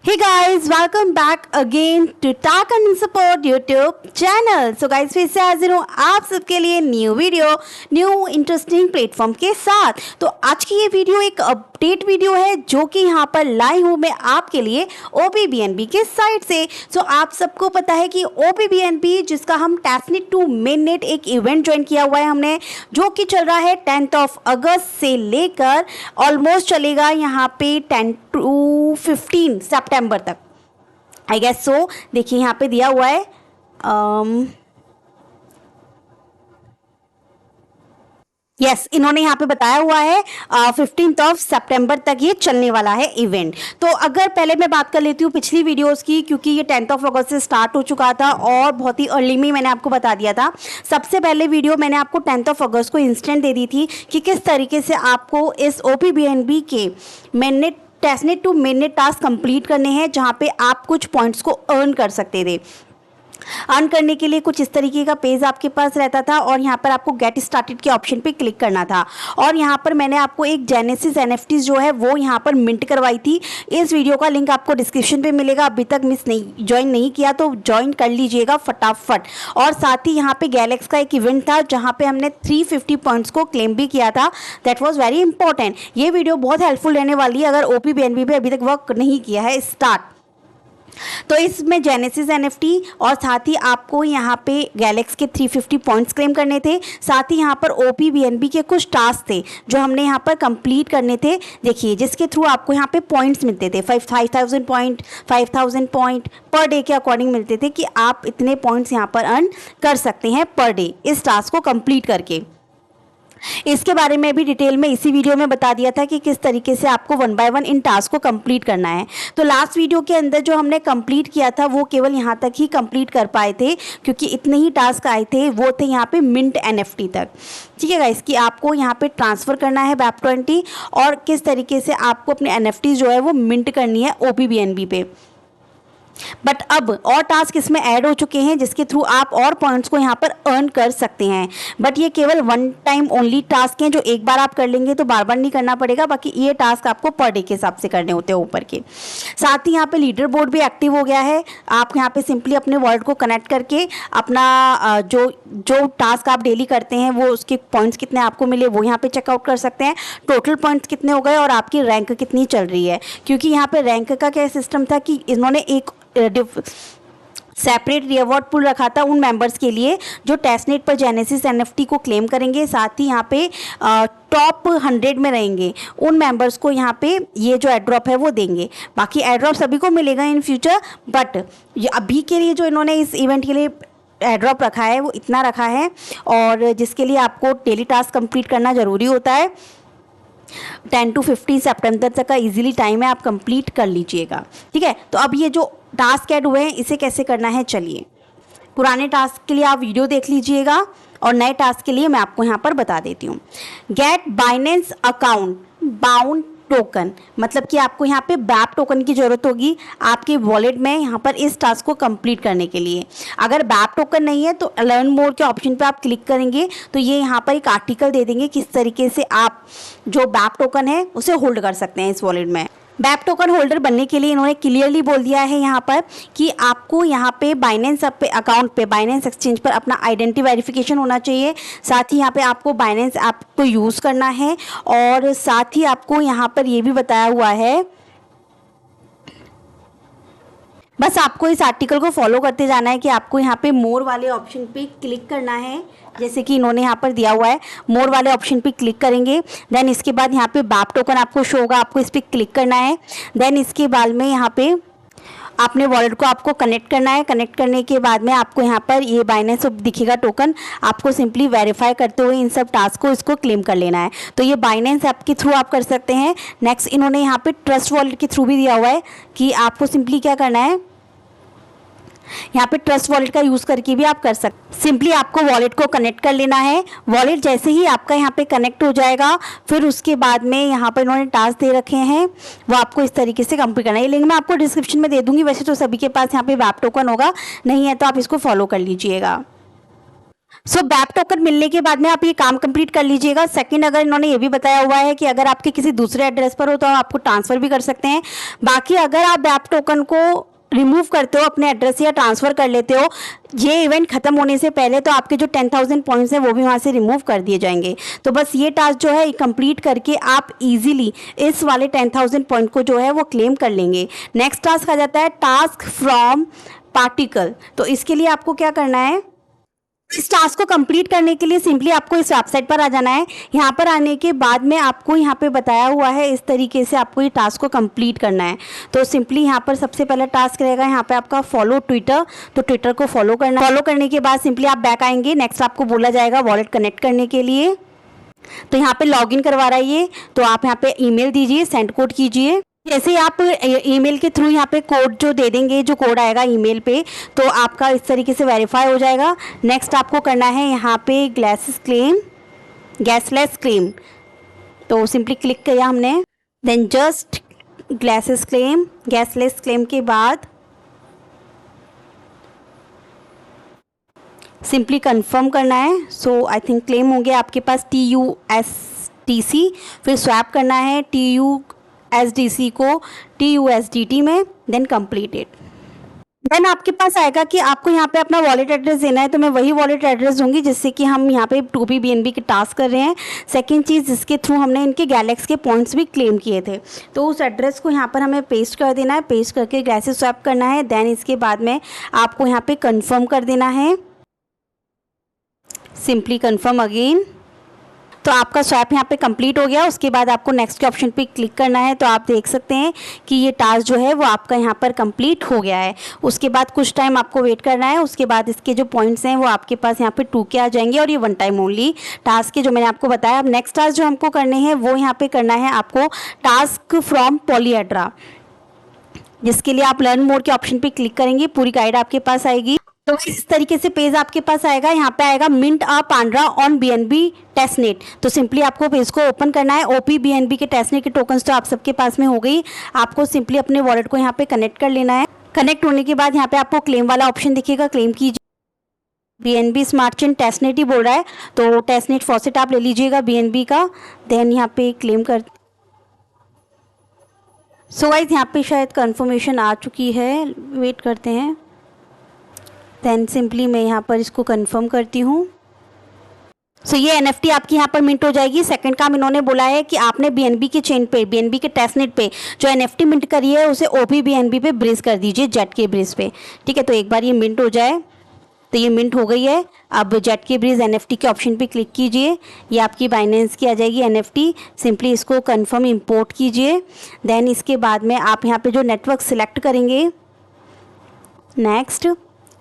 Hey guys, welcome back again to Talk and Support YouTube channel. So guys, फिर से हाजिर हूँ आप सबके लिए new video new interesting platform के साथ। तो आज की ये वीडियो एक अपडेट वीडियो है जो कि यहाँ पर लाई हूँ मैं आपके लिए OPBNB के साइट से। सो आप सबको पता है कि OPBNB जिसका हम टेस्टनेट टू मेननेट एक इवेंट ज्वाइन किया हुआ है हमने, जो कि चल रहा है 10 अगस्त से लेकर ऑलमोस्ट चलेगा यहाँ पे 10 to 15 सितंबर तक, आई गेस सो। देखिए यहाँ पे दिया हुआ है यस इन्होंने यहाँ पे बताया हुआ है 15 सितंबर तक ये चलने वाला है इवेंट। तो अगर पहले मैं बात कर लेती हूँ पिछली वीडियोस की, क्योंकि ये 10 अगस्त से स्टार्ट हो चुका था और बहुत ही अर्ली में मैंने आपको बता दिया था। सबसे पहले वीडियो मैंने आपको 10 अगस्त को इंस्टेंट दे दी थी कि किस तरीके से आपको इस OPBNB के mainnet testnet to mainnet task complete करने हैं, जहाँ पे आप कुछ पॉइंट्स को अर्न कर सकते थे। अर्न करने के लिए कुछ इस तरीके का पेज आपके पास रहता था और यहाँ पर आपको गेट स्टार्टेड के ऑप्शन पे क्लिक करना था। और यहाँ पर मैंने आपको एक जेनेसिस NFTs जो है वो यहाँ पर मिंट करवाई थी। इस वीडियो का लिंक आपको डिस्क्रिप्शन पे मिलेगा। अभी तक ज्वाइन नहीं किया तो ज्वाइन कर लीजिएगा फटाफट। और साथ ही यहाँ पे गैलेक्स का एक इवेंट था जहाँ पे हमने 350 पॉइंट्स को क्लेम भी किया था। That was very important. ये वीडियो बहुत हेल्पफुल रहने वाली है अगर OPBNB पे अभी तक वर्क नहीं किया है स्टार्ट। तो इसमें जेनेसिस NFT और साथ ही आपको यहाँ पे गैलेक्स के 350 पॉइंट्स क्लेम करने थे। साथ ही यहाँ पर OPBNB के कुछ टास्क थे जो हमने यहाँ पर कंप्लीट करने थे। देखिए जिसके थ्रू आपको यहाँ पे पॉइंट्स मिलते थे 5000 पॉइंट 5000 पॉइंट पर डे के अकॉर्डिंग मिलते थे कि आप इतने पॉइंट्स यहाँ पर अर्न कर सकते हैं पर डे इस टास्क को कंप्लीट करके। इसके बारे में भी डिटेल में इसी वीडियो में बता दिया था कि किस तरीके से आपको 1 बाय 1 इन टास्क को कंप्लीट करना है। तो लास्ट वीडियो के अंदर जो हमने कंप्लीट किया था वो केवल यहाँ तक ही कंप्लीट कर पाए थे, क्योंकि इतने ही टास्क आए थे। वो थे यहाँ पे मिंट NFT तक। ठीक है गाइस, कि आपको यहाँ पे ट्रांसफ़र करना है BAP20 और किस तरीके से आपको अपने NFT जो है वो मिंट करनी है OPBNB पे। बट अब और टास्क इसमें ऐड हो चुके हैं जिसके थ्रू आप और पॉइंट्स को यहाँ पर अर्न कर सकते हैं। बट ये केवल 1 टाइम ओनली टास्क हैं जो एक बार आप कर लेंगे तो बार बार नहीं करना पड़ेगा। बाकी ये टास्क आपको पर डे के हिसाब से करने होते हैं ऊपर के। साथ ही यहाँ पे लीडर बोर्ड भी एक्टिव हो गया है। आप यहाँ पे सिंपली अपने वर्ल्ड को कनेक्ट करके अपना जो टास्क आप डेली करते हैं वो उसके पॉइंट्स कितने आपको मिले वो यहाँ पे चेकआउट कर सकते हैं। टोटल पॉइंट्स कितने हो गए और आपकी रैंक कितनी चल रही है, क्योंकि यहाँ पे रैंक का क्या सिस्टम था कि इन्होंने एक सेपरेट रिवॉर्ड पूल रखा था उन मेंबर्स के लिए जो टेस्टनेट पर जेनेसिस NFT को क्लेम करेंगे। साथ ही यहाँ पे टॉप 100 में रहेंगे उन मेंबर्स को यहाँ पे ये जो एड्रॉप है वो देंगे। बाकी एड्रॉप सभी को मिलेगा इन फ्यूचर, बट अभी के लिए जो इन्होंने इस इवेंट के लिए एड्रॉप रखा है वो इतना रखा है, और जिसके लिए आपको डेली टास्क कंप्लीट करना ज़रूरी होता है। 10 to 15 सितंबर तक का इजीली टाइम है, आप कंप्लीट कर लीजिएगा। ठीक है, तो अब ये जो टास्क ऐड हुए हैं इसे कैसे करना है, चलिए पुराने टास्क के लिए आप वीडियो देख लीजिएगा और नए टास्क के लिए मैं आपको यहाँ पर बता देती हूँ। Get Binance account bound token, मतलब कि आपको यहाँ पे BAP टोकन की ज़रूरत होगी आपके वॉलेट में यहाँ पर इस टास्क को कंप्लीट करने के लिए। अगर BAP टोकन नहीं है तो लर्न मोर के ऑप्शन पे आप क्लिक करेंगे तो ये यहाँ पर एक आर्टिकल दे देंगे किस तरीके से आप जो BAP टोकन है उसे होल्ड कर सकते हैं इस वॉलेट में। BAP टोकन होल्डर बनने के लिए इन्होंने क्लियरली बोल दिया है यहाँ पर कि आपको यहाँ पे बाइनेंस अकाउंट पे बाइनेंस एक्सचेंज पर अपना आइडेंटिटी वेरिफिकेशन होना चाहिए। साथ ही यहाँ पे आपको बाइनेंस ऐप को यूज़ करना है और साथ ही आपको यहाँ पर ये भी बताया हुआ है, बस आपको इस आर्टिकल को फॉलो करते जाना है कि आपको यहाँ पे मोर वाले ऑप्शन पे क्लिक करना है, जैसे कि इन्होंने यहाँ पर दिया हुआ है। मोर वाले ऑप्शन पे क्लिक करेंगे, देन इसके बाद यहाँ पे BAP टोकन आपको शो होगा, आपको इस पर क्लिक करना है। देन इसके बाद में यहाँ पे अपने वॉलेट को आपको कनेक्ट करना है। कनेक्ट करने के बाद में आपको यहाँ पर ये बाइनेंस दिखेगा टोकन, आपको सिंपली वेरीफाई करते हुए इन सब टास्क को इसको क्लेम कर लेना है। तो ये बाइनेंस ऐप के थ्रू आप कर सकते हैं। नेक्स्ट इन्होंने यहाँ पे ट्रस्ट वॉलेट के थ्रू भी दिया हुआ है कि आपको सिंपली क्या करना है, यहाँ पे ट्रस्ट वॉलेट का यूज़ करके भी आप कर सकते। सिंपली आपको वॉलेट को कनेक्ट कर लेना है। वॉलेट जैसे ही आपका यहाँ पे कनेक्ट हो जाएगा फिर उसके बाद में यहाँ पर इन्होंने टास्क दे रखे हैं वो आपको इस तरीके से कंप्लीट करना है। ये लिंक मैं आपको डिस्क्रिप्शन में दे दूँगी। वैसे तो सभी के पास यहाँ पे BAP टोकन होगा, नहीं है तो आप इसको फॉलो कर लीजिएगा। सो बैप टोकन मिलने के बाद में आप ये काम कंप्लीट कर लीजिएगा। सेकंड, अगर इन्होंने ये भी बताया हुआ है कि अगर आपके किसी दूसरे एड्रेस पर हो तो आप आपको ट्रांसफ़र भी कर सकते हैं। बाकी अगर आप बैप टोकन को रिमूव करते हो अपने एड्रेस से या ट्रांसफ़र कर लेते हो ये इवेंट ख़त्म होने से पहले, तो आपके जो 10,000 पॉइंट्स हैं वो भी वहाँ से रिमूव कर दिए जाएंगे। तो बस ये टास्क जो है कंप्लीट करके आप इजीली इस वाले 10,000 पॉइंट को जो है वो क्लेम कर लेंगे। नेक्स्ट टास्क आ जाता है टास्क फ्रॉम पार्टिकल। तो इसके लिए आपको क्या करना है, इस टास्क को कंप्लीट करने के लिए सिंपली आपको इस वेबसाइट पर आ जाना है। यहाँ पर आने के बाद में आपको यहाँ पे बताया हुआ है इस तरीके से आपको ये टास्क को कंप्लीट करना है। तो सिंपली यहाँ पर सबसे पहला टास्क रहेगा यहाँ पे आपका फॉलो ट्विटर। तो ट्विटर को फॉलो करना, फॉलो करने के बाद सिंपली आप बैक आएंगे। नेक्स्ट आपको बोला जाएगा वॉलेट कनेक्ट करने के लिए। तो यहाँ पे लॉगिन करवा रहा है ये, तो आप यहाँ पे ईमेल दीजिए, सेंड कोड कीजिए। जैसे आप ईमेल के थ्रू यहाँ पे कोड जो दे देंगे, जो कोड आएगा ईमेल पे, तो आपका इस तरीके से वेरीफाई हो जाएगा। नेक्स्ट आपको करना है यहाँ पे गैसलेस क्लेम। तो सिंपली क्लिक किया हमने, देन जस्ट गैसलेस क्लेम के बाद सिंपली कंफर्म करना है। सो आई थिंक क्लेम हो गया आपके पास TUSDC, फिर स्वैप करना है TUSDC को TUSDT में, देन कंप्लीटेड। देन आपके पास आएगा कि आपको यहाँ पे अपना वॉलेट एड्रेस देना है। तो मैं वही वॉलेट एड्रेस दूंगी जिससे कि हम यहाँ पे 2P BNB के टास्क कर रहे हैं। सेकंड चीज़, जिसके थ्रू हमने इनके गैलेक्स के पॉइंट्स भी क्लेम किए थे, तो उस एड्रेस को यहाँ पर हमें पेस्ट कर देना है। पेस्ट करके गैसेस स्वैप करना है। देन इसके बाद में आपको यहाँ पे कन्फर्म कर देना है, सिंपली कन्फर्म अगेन। तो आपका स्वैप यहाँ पे कंप्लीट हो गया। उसके बाद आपको नेक्स्ट के ऑप्शन पे क्लिक करना है। तो आप देख सकते हैं कि ये टास्क जो है वो आपका यहाँ पर कंप्लीट हो गया है। उसके बाद कुछ टाइम आपको वेट करना है। उसके बाद इसके जो पॉइंट्स हैं वो आपके पास यहाँ पे 2 के आ जाएंगे, और ये 1 टाइम ओनली टास्क के जो मैंने आपको बताया। अब नेक्स्ट टास्क जो हमको करने हैं वो यहाँ पे करना है आपको टास्क फ्रॉम पॉलीहेड्रा, जिसके लिए आप लर्न मोर के ऑप्शन पे क्लिक करेंगे। पूरी गाइड आपके पास आएगी। तो इस तरीके से पेज आपके पास आएगा। यहाँ पे आएगा mint a Pandra on BNB testnet. तो सिंपली आपको पेज को ओपन करना है। OP BNB के टेस्टनेट के टोकन्स तो आप सबके पास में हो गई। आपको सिंपली अपने वॉलेट को यहाँ पे कनेक्ट कर लेना है। कनेक्ट होने के बाद यहाँ पे आपको क्लेम वाला ऑप्शन दिखेगा, क्लेम कीजिए। BNB स्मार्ट चेन टेस्टनेट ही बोल रहा है, तो टेस्टनेट फॉसेट आप ले लीजिएगा BNB का। देन यहाँ पे क्लेम कर, सो गाइस यहाँ पे शायद कंफर्मेशन आ चुकी है, वेट करते हैं। देन सिंपली मैं यहाँ पर इसको कंफर्म करती हूँ। सो ये NFT आपकी यहाँ पर मिंट हो जाएगी। सेकंड काम इन्होंने बोला है कि आपने BNB के चेन पे, BNB के टेस्टनेट पे जो NFT मिंट करी है उसे OP BNB पे ब्रिज कर दीजिए, जेट के ब्रिज पे। ठीक है, तो एक बार ये मिंट हो जाए, तो ये मिंट हो गई है। अब जेट के ब्रिज NFT के ऑप्शन पे क्लिक कीजिए। ये आपकी बाइनेंस की आ जाएगी NFT। सिंपली इसको कंफर्म इंपोर्ट कीजिए। देन इसके बाद में आप यहाँ पे जो नेटवर्क सिलेक्ट करेंगे, नेक्स्ट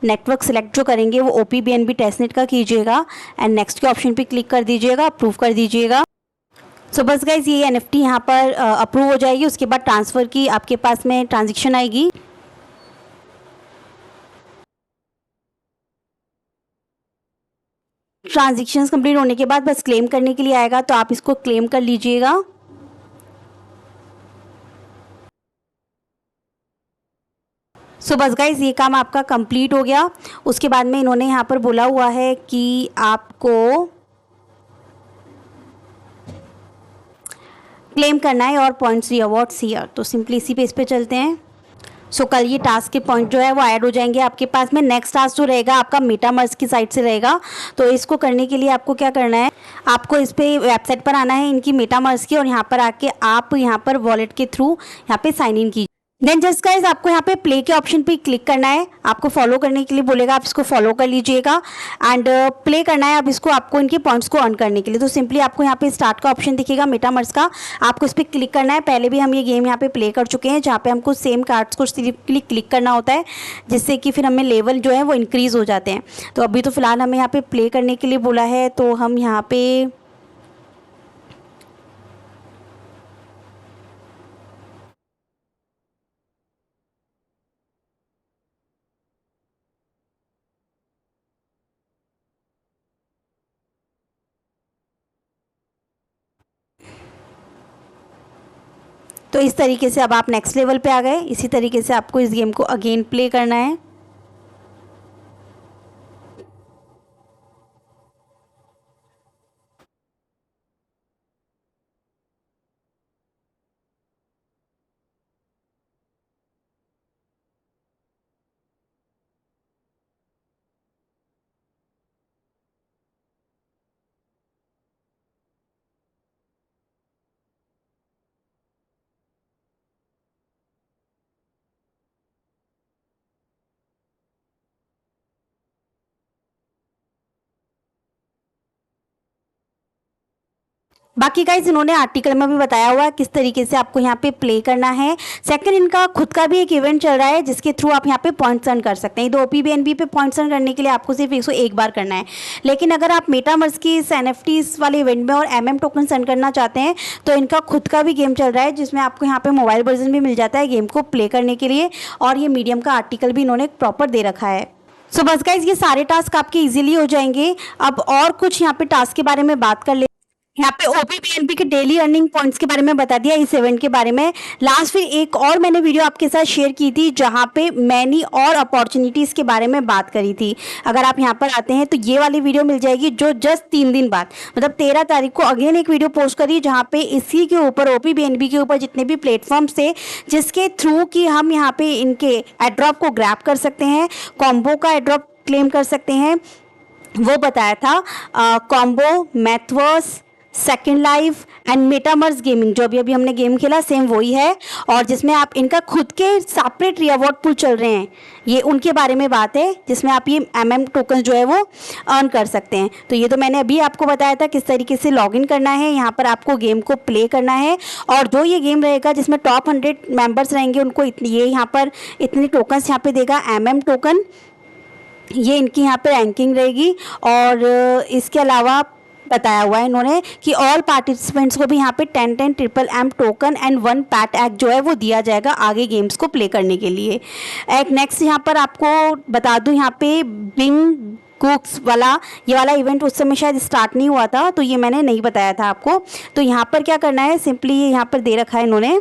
नेटवर्क सिलेक्ट जो करेंगे वो OP BNB टेस्टनेट का कीजिएगा, एंड नेक्स्ट के ऑप्शन पे क्लिक कर दीजिएगा, अप्रूव कर दीजिएगा। सो बस गाइज ये NFT यहाँ पर अप्रूव हो जाएगी। उसके बाद ट्रांसफ़र की आपके पास में ट्रांजेक्शन आएगी। ट्रांजेक्शन्स कंप्लीट होने के बाद बस क्लेम करने के लिए आएगा, तो आप इसको क्लेम कर लीजिएगा। सो बस गाइज ये काम आपका कंप्लीट हो गया। उसके बाद में इन्होंने यहाँ पर बोला हुआ है कि आपको क्लेम करना है और पॉइंट्स रिवॉर्ड्स हियर। तो सिंपली इसी पेज पे चलते हैं। सो कल ये टास्क के पॉइंट जो है वो ऐड हो जाएंगे आपके पास में। नेक्स्ट टास्क जो रहेगा आपका मेटामर्स की साइट से रहेगा। तो इसको करने के लिए आपको क्या करना है, आपको इस पे वेबसाइट पर आना है इनकी मेटामर्स की, और यहाँ पर आके आप यहाँ पर वॉलेट के थ्रू यहाँ पे साइन इन कीजिए। देन जस्ट गाइज आपको यहाँ पे प्ले के ऑप्शन पे क्लिक करना है। आपको फॉलो करने के लिए बोलेगा, आप इसको फॉलो कर लीजिएगा, एंड प्ले करना है अब इसको, आपको इनके पॉइंट्स को अर्न करने के लिए। तो सिंपली आपको यहाँ पे स्टार्ट का ऑप्शन दिखेगा मेटामर्स का, आपको इस पर क्लिक करना है। पहले भी हम ये गेम यहाँ पे प्ले कर चुके हैं, जहाँ पे हमको सेम कार्ड्स को सिंपली क्लिक करना होता है, जिससे कि फिर हमें लेवल जो है वो इंक्रीज़ हो जाते हैं। तो अभी तो फिलहाल हमें यहाँ पे प्ले करने के लिए बोला है, तो हम यहाँ पे तो इस तरीके से अब आप नेक्स्ट लेवल पे आ गए। इसी तरीके से आपको इस गेम को अगेन प्ले करना है। बाकी गाइज इन्होंने आर्टिकल में भी बताया हुआ है किस तरीके से आपको यहाँ पे प्ले करना है। सेकंड, इनका खुद का भी एक इवेंट चल रहा है जिसके थ्रू आप यहाँ पे पॉइंट्स अर्न कर सकते हैं। तो OPBNB पे पॉइंट्स अर्न करने के लिए आपको सिर्फ 101 बार करना है। लेकिन अगर आप मेटावर्स की इस NFTs वाले इवेंट में और MM टोकन अर्न करना चाहते हैं तो इनका खुद का भी गेम चल रहा है जिसमें आपको यहाँ पे मोबाइल वर्जन भी मिल जाता है गेम को प्ले करने के लिए, और ये मीडियम का आर्टिकल भी इन्होंने प्रॉपर दे रखा है। सो बस गाइज ये सारे टास्क आपके इजीली हो जाएंगे। अब और कुछ यहाँ पे टास्क के बारे में बात कर ले। यहाँ पे OPBNB के डेली अर्निंग पॉइंट्स के बारे में बता दिया, इस इवेंट के बारे में। लास्ट फिर एक और मैंने वीडियो आपके साथ शेयर की थी जहाँ पे मैनी और अपॉर्चुनिटीज़ के बारे में बात करी थी। अगर आप यहाँ पर आते हैं तो ये वाली वीडियो मिल जाएगी जो जस्ट 3 दिन बाद मतलब 13 तारीख को अगेन एक वीडियो पोस्ट करी जहाँ पे इसी के ऊपर OPBNB के ऊपर जितने भी प्लेटफॉर्म्स थे जिसके थ्रू कि हम यहाँ पे इनके एड्रॉप को ग्रैब कर सकते हैं, कॉम्बो का एड्रॉप क्लेम कर सकते हैं, वो बताया था। Combo, mathverse, second life and metaverse gaming जो अभी हमने गेम खेला सेम वही है, और जिसमें आप इनका खुद के सेपरेट रिवॉर्ड पूल चल रहे हैं, ये उनके बारे में बात है जिसमें आप ये MM टोकन जो है वो अर्न कर सकते हैं। तो ये तो मैंने अभी आपको बताया था किस तरीके से लॉगिन करना है, यहाँ पर आपको गेम को प्ले करना है, और जो ये गेम रहेगा जिसमें टॉप 100 मेंबर्स रहेंगे उनको ये यहाँ पर इतने टोकन्स यहाँ पे देगा MM टोकन, ये इनकी यहाँ पे रैंकिंग रहेगी। और इसके अलावा बताया हुआ है इन्होंने कि ऑल पार्टिसिपेंट्स को भी यहाँ पे 10 triple M token and 1 PAT act जो है वो दिया जाएगा आगे गेम्स को प्ले करने के लिए। एक नेक्स्ट यहाँ पर आपको बता दूँ, यहाँ पे बिंग कुक्स वाला ये वाला इवेंट उस समय शायद स्टार्ट नहीं हुआ था तो ये मैंने नहीं बताया था आपको। तो यहाँ पर क्या करना है, सिंपली ये यहाँ पर दे रखा है इन्होंने।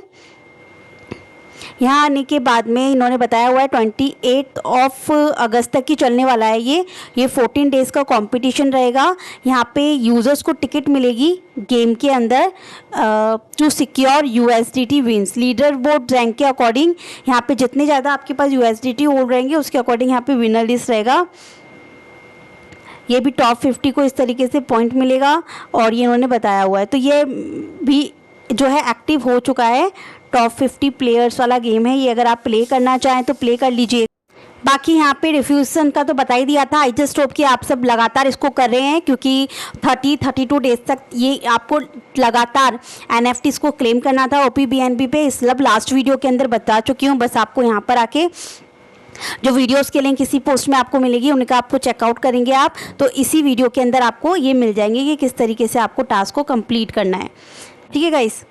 यहाँ आने के बाद में इन्होंने बताया हुआ है 28 अगस्त तक की चलने वाला है ये 14 डेज़ का कंपटीशन रहेगा। यहाँ पे यूज़र्स को टिकट मिलेगी गेम के अंदर to secure USDT wins leader board rank के अकॉर्डिंग। यहाँ पे जितने ज़्यादा आपके पास USDT होल्ड रहेंगे उसके अकॉर्डिंग यहाँ पे विनर लिस्ट रहेगा। ये भी टॉप 50 को इस तरीके से पॉइंट मिलेगा और ये इन्होंने बताया हुआ है। तो ये भी जो है एक्टिव हो चुका है, टॉप 50 प्लेयर्स वाला गेम है ये। अगर आप प्ले करना चाहें तो प्ले कर लीजिए। बाकी यहाँ पे रिफ्यूज़न का तो बता ही दिया था। आई जस्ट होप कि आप सब लगातार इसको कर रहे हैं क्योंकि 32 डेज तक ये आपको लगातार NFTs को क्लेम करना था OPBNB पे। इस लास्ट वीडियो के अंदर बता चुकी हूँ, बस आपको यहाँ पर आके जो वीडियोस के लिंक इसी पोस्ट में आपको मिलेगी उनका आपको चेकआउट करेंगे आप, तो इसी वीडियो के अंदर आपको ये मिल जाएंगे कि किस तरीके से आपको टास्क को कंप्लीट करना है। ठीक है गाइस,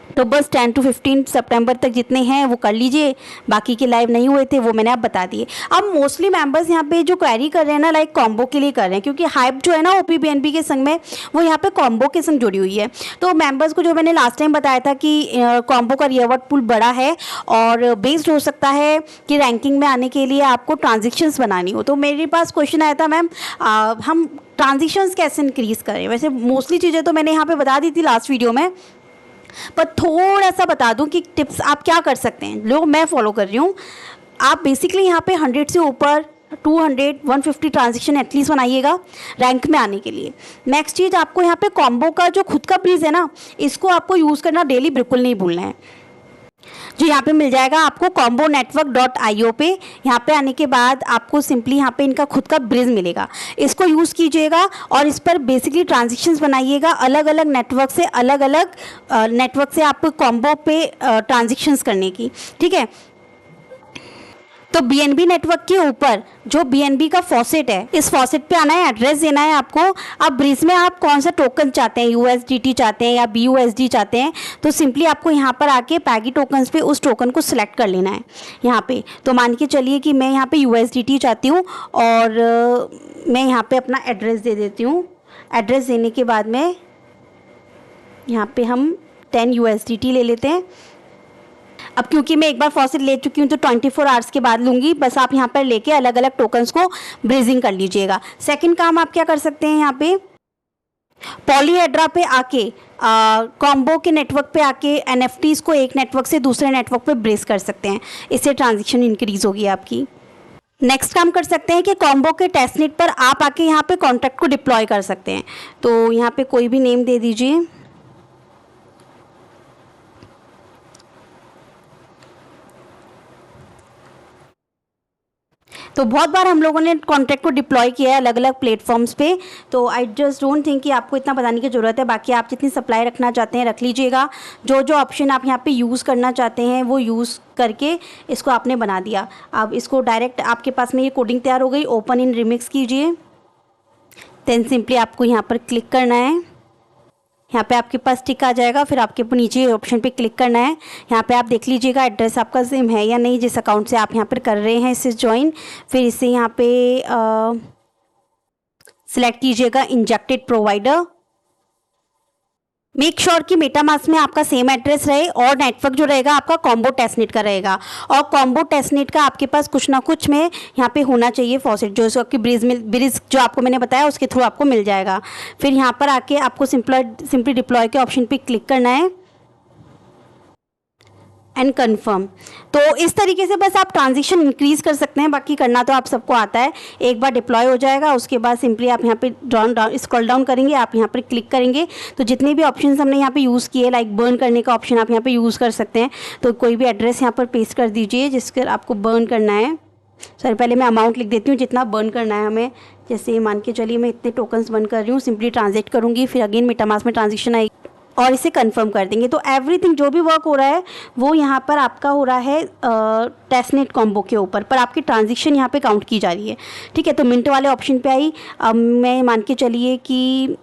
तो बस 10 to 15 सितंबर तक जितने हैं वो कर लीजिए। बाकी के लाइव नहीं हुए थे वो मैंने आप बता दिए। अब मोस्टली मेंबर्स यहाँ पे जो क्वेरी कर रहे हैं ना लाइक कॉम्बो के लिए कर रहे हैं क्योंकि हाइप जो है ना OPBNB के संग में वो यहाँ पे कॉम्बो के संग जुड़ी हुई है। तो मेंबर्स को जो मैंने लास्ट टाइम बताया था कि कॉम्बो का रिवॉर्ड पूल बड़ा है और बेस्ड हो सकता है कि रैंकिंग में आने के लिए आपको ट्रांजेक्शन्स बनानी हो। तो मेरे पास क्वेश्चन आया था मैम हम ट्रांजेक्शन्स कैसे इंक्रीज़ करें। वैसे मोस्टली चीज़ें तो मैंने यहाँ पर बता दी थी लास्ट वीडियो में, पर थोड़ा सा बता दूं कि टिप्स आप क्या कर सकते हैं जो मैं फॉलो कर रही हूँ। आप बेसिकली यहाँ पे 100 से ऊपर 200 150 ट्रांजेक्शन एटलीस्ट बनाइएगा रैंक में आने के लिए। नेक्स्ट चीज़, आपको यहाँ पे कॉम्बो का जो खुद का प्रीज है ना इसको आपको यूज़ करना डेली बिल्कुल नहीं भूलना है। जो यहाँ पे मिल जाएगा आपको combonetwork.io पे। यहाँ पे आने के बाद आपको सिंपली यहाँ पे इनका खुद का ब्रिज मिलेगा, इसको यूज़ कीजिएगा और इस पर बेसिकली ट्रांजेक्शन्स बनाइएगा अलग अलग नेटवर्क से। अलग अलग नेटवर्क से आप कॉम्बो पे ट्रांजेक्शन्स करने की। ठीक है, तो BNB नेटवर्क के ऊपर जो BNB का फॉसेट है इस फॉसेट पे आना है, एड्रेस देना है आपको। अब ब्रिज में आप कौन सा टोकन चाहते हैं, USDT चाहते हैं या BUSD चाहते हैं, तो सिंपली आपको यहाँ पर आके पैगी टोकन्स पे उस टोकन को सिलेक्ट कर लेना है यहाँ पे। तो मान के चलिए कि मैं यहाँ पे USDT चाहती हूँ और मैं यहाँ पे अपना एड्रेस दे देती हूँ। एड्रेस देने के बाद में यहाँ पे हम 10 USDT ले लेते हैं। अब क्योंकि मैं एक बार फॉसेट ले चुकी हूँ तो 24 आवर्स के बाद लूँगी। बस आप यहाँ पर लेके अलग अलग टोकन्स को ब्रीजिंग कर लीजिएगा। सेकंड काम आप क्या कर सकते हैं, यहाँ पे पॉलीहेड्रा पे आके कॉम्बो के नेटवर्क पे आके NFTs को एक नेटवर्क से दूसरे नेटवर्क पे ब्रीज कर सकते हैं। इससे ट्रांजेक्शन इंक्रीज होगी आपकी। नेक्स्ट काम कर सकते हैं कि कॉम्बो के टेस्टनेट पर आप आके यहाँ पे कॉन्ट्रैक्ट को डिप्लॉय कर सकते हैं। तो यहाँ पे कोई भी नेम दे दीजिए। तो बहुत बार हम लोगों ने कॉन्ट्रैक्ट को डिप्लॉय किया है अलग अलग प्लेटफॉर्म्स पे, तो आई जस्ट डोंट थिंक कि आपको इतना बताने की ज़रूरत है। बाकी आप जितनी सप्लाई रखना चाहते हैं रख लीजिएगा, जो जो ऑप्शन आप यहाँ पे यूज़ करना चाहते हैं वो यूज़ करके इसको आपने बना दिया। अब इसको डायरेक्ट आपके पास में ये कोडिंग तैयार हो गई, ओपन इन रिमिक्स कीजिए, देन सिंपली आपको यहाँ पर क्लिक करना है, यहाँ पे आपके पास टिक आ जाएगा, फिर आपके नीचे ऑप्शन पे क्लिक करना है। यहाँ पे आप देख लीजिएगा एड्रेस आपका सेम है या नहीं, जिस अकाउंट से आप यहाँ पर कर रहे हैं इससे ज्वाइन। फिर इसे यहाँ पे सिलेक्ट कीजिएगा इंजेक्टेड प्रोवाइडर। मेक श्योर कि मेटामास्क में आपका सेम एड्रेस रहे और नेटवर्क जो रहेगा आपका कॉम्बो टेस्टनेट का रहेगा, और कॉम्बो टेस्टनेट का आपके पास कुछ ना कुछ में यहाँ पे होना चाहिए फॉसेट, जो आपकी ब्रिज जो आपको मैंने बताया उसके थ्रू आपको मिल जाएगा। फिर यहाँ पर आके आपको सिंपली डिप्लॉय के ऑप्शन पे क्लिक करना है एंड कन्फर्म। तो इस तरीके से बस आप ट्रांजिशन इंक्रीज़ कर सकते हैं, बाकी करना तो आप सबको आता है। एक बार डिप्लॉय हो जाएगा उसके बाद सिंपली आप यहाँ पे डाउन स्क्रॉल डाउन करेंगे, आप यहाँ पर क्लिक करेंगे तो जितने भी ऑप्शंस हमने यहाँ पे यूज़ किए, लाइक बर्न करने का ऑप्शन आप यहाँ पे यूज़ कर सकते हैं। तो कोई भी एड्रेस यहाँ पर पेस्ट कर दीजिए जिसका आपको बर्न करना है। सर पहले मैं अमाउंट लिख देती हूँ जितना बर्न करना है हमें। जैसे मान के चलिए मैं इतने टोकन्स बर्न कर रही हूँ, सिंपली ट्रांजेक्ट करूँगी, फिर अगेन मेटामास्क में ट्रांजेक्शन आएगी और इसे कंफर्म कर देंगे। तो एवरीथिंग जो भी वर्क हो रहा है वो यहाँ पर आपका हो रहा है टेस्टनेट कॉम्बो के ऊपर, पर आपकी ट्रांजेक्शन यहाँ पे काउंट की जा रही है। ठीक है, तो मिनट वाले ऑप्शन पे आई। अब मैं मान के चलिए कि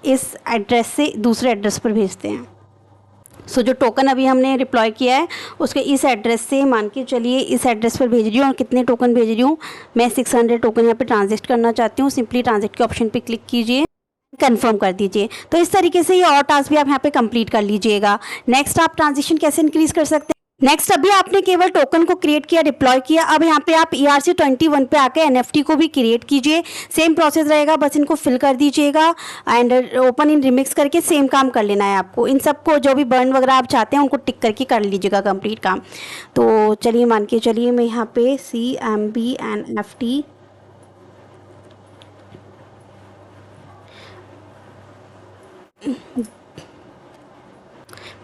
इस एड्रेस से दूसरे एड्रेस पर भेजते हैं। सो जो टोकन अभी हमने डिप्लॉय किया है उसके इस एड्रेस से मान के चलिए इस एड्रेस पर भेज रही हूँ, और कितने टोकन भेज रही हूँ मैं 600 टोकन यहाँ पे ट्रांजेक्ट करना चाहती हूँ। सिंपली ट्रांजेक्ट के ऑप्शन पे क्लिक कीजिए, कंफर्म कर दीजिए। तो इस तरीके से ये और टास्क भी आप यहाँ पे कंप्लीट कर लीजिएगा। नेक्स्ट आप ट्रांजेक्शन कैसे इंक्रीज कर सकते हैं। नेक्स्ट अभी आपने केवल टोकन को क्रिएट किया, डिप्लॉय किया, अब यहाँ पे आप ERC21 पे आके NFT को भी क्रिएट कीजिए। सेम प्रोसेस रहेगा, बस इनको फिल कर दीजिएगा एंड ओपन इन रिमिक्स करके सेम काम कर लेना है आपको। इन सबको जो भी बर्न वगैरह आप चाहते हैं उनको टिक करके कर लीजिएगा कंप्लीट काम। तो चलिए मान के चलिए मैं यहाँ पे CMB NFT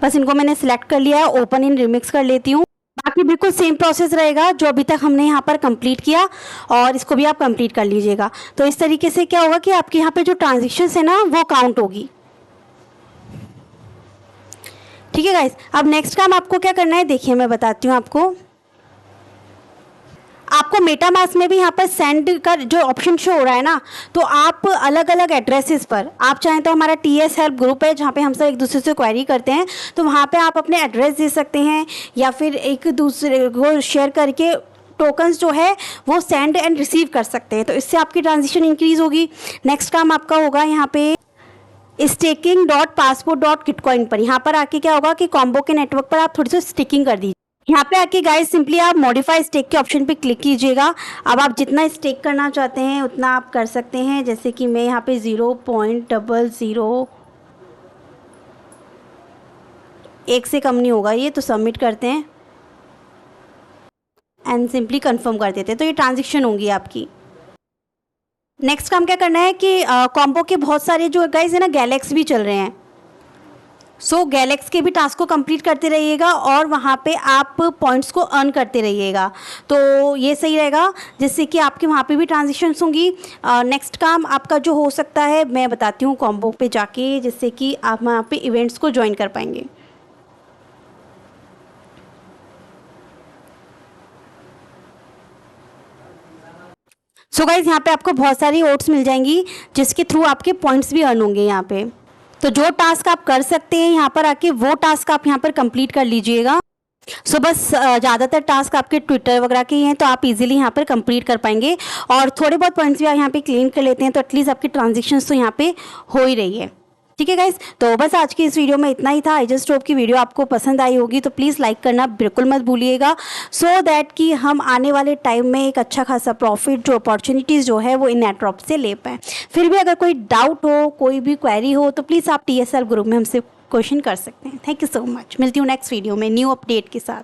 बस इनको मैंने सिलेक्ट कर लिया है, ओपन इन रिमिक्स कर लेती हूँ। बाकी बिल्कुल सेम प्रोसेस रहेगा जो अभी तक हमने यहाँ पर कंप्लीट किया, और इसको भी आप कंप्लीट कर लीजिएगा। तो इस तरीके से क्या होगा कि आपके यहाँ पे जो ट्रांजेक्शन्स है ना वो काउंट होगी। ठीक है गाइस, अब नेक्स्ट काम आपको क्या करना है देखिए मैं बताती हूँ आपको। आपको मेटामास्क में भी यहाँ पर सेंड का जो ऑप्शन शो हो रहा है ना, तो आप अलग अलग एड्रेसेस पर, आप चाहें तो हमारा TS हेल्प ग्रुप है जहाँ पे हम सब एक दूसरे से क्वेरी करते हैं, तो वहाँ पे आप अपने एड्रेस दे सकते हैं या फिर एक दूसरे को शेयर करके टोकन्स जो है वो सेंड एंड रिसीव कर सकते हैं। तो इससे आपकी ट्रांजेक्शन इंक्रीज होगी। नेक्स्ट काम आपका होगा यहाँ पे staking.passport.gitcoin पर। यहाँ पर आके क्या होगा कि कॉम्बो के नेटवर्क पर आप थोड़ी सी स्टेकिंग कर दीजिए। यहाँ पे आके गाइस सिंपली आप मॉडिफाई स्टेक के ऑप्शन पे क्लिक कीजिएगा। अब आप जितना स्टेक करना चाहते हैं उतना आप कर सकते हैं। जैसे कि मैं यहाँ पे 0.00 एक से कम नहीं होगा ये, तो सबमिट करते हैं एंड सिंपली कंफर्म कर देते हैं। तो ये ट्रांजेक्शन होंगी आपकी। नेक्स्ट काम क्या करना है कि कॉम्बो के बहुत सारे जो गाइस है ना गैलेक्स भी चल रहे हैं, सो गैलेक्स के भी टास्क को कंप्लीट करते रहिएगा और वहाँ पे आप पॉइंट्स को अर्न करते रहिएगा। तो ये सही रहेगा जिससे कि आपके वहाँ पे भी ट्रांजेक्शन्स होंगी। नेक्स्ट काम आपका जो हो सकता है मैं बताती हूँ कॉम्बो पे जाके, जिससे कि आप वहाँ पे इवेंट्स को ज्वाइन कर पाएंगे। सो गाइज यहाँ पे आपको बहुत सारी ओट्स मिल जाएंगी जिसके थ्रू आपके पॉइंट्स भी अर्न होंगे यहाँ पे। तो जो टास्क आप कर सकते हैं यहाँ पर आके वो टास्क आप यहाँ पर कंप्लीट कर लीजिएगा। सो बस ज़्यादातर टास्क आपके ट्विटर वगैरह के ही हैं, तो आप इजीली यहाँ पर कंप्लीट कर पाएंगे और थोड़े बहुत पॉइंट्स भी आप यहाँ पे क्लेम कर लेते हैं तो एटलीस्ट आपकी ट्रांजेक्शन्स तो यहाँ पे हो ही रही है। ठीक है गाइस, तो बस आज की इस वीडियो में इतना ही था। आई जस्ट होप की वीडियो आपको पसंद आई होगी, तो प्लीज़ लाइक करना बिल्कुल मत भूलिएगा, सो दैट कि हम आने वाले टाइम में एक अच्छा खासा प्रॉफिट जो अपॉर्चुनिटीज़ जो है वो इन एयरड्रॉप से ले पाएँ। फिर भी अगर कोई डाउट हो, कोई भी क्वेरी हो, तो प्लीज़ आप TSL ग्रुप में हमसे क्वेश्चन कर सकते हैं। Thank you so much. मिलती हूँ नेक्स्ट वीडियो में न्यू अपडेट के साथ।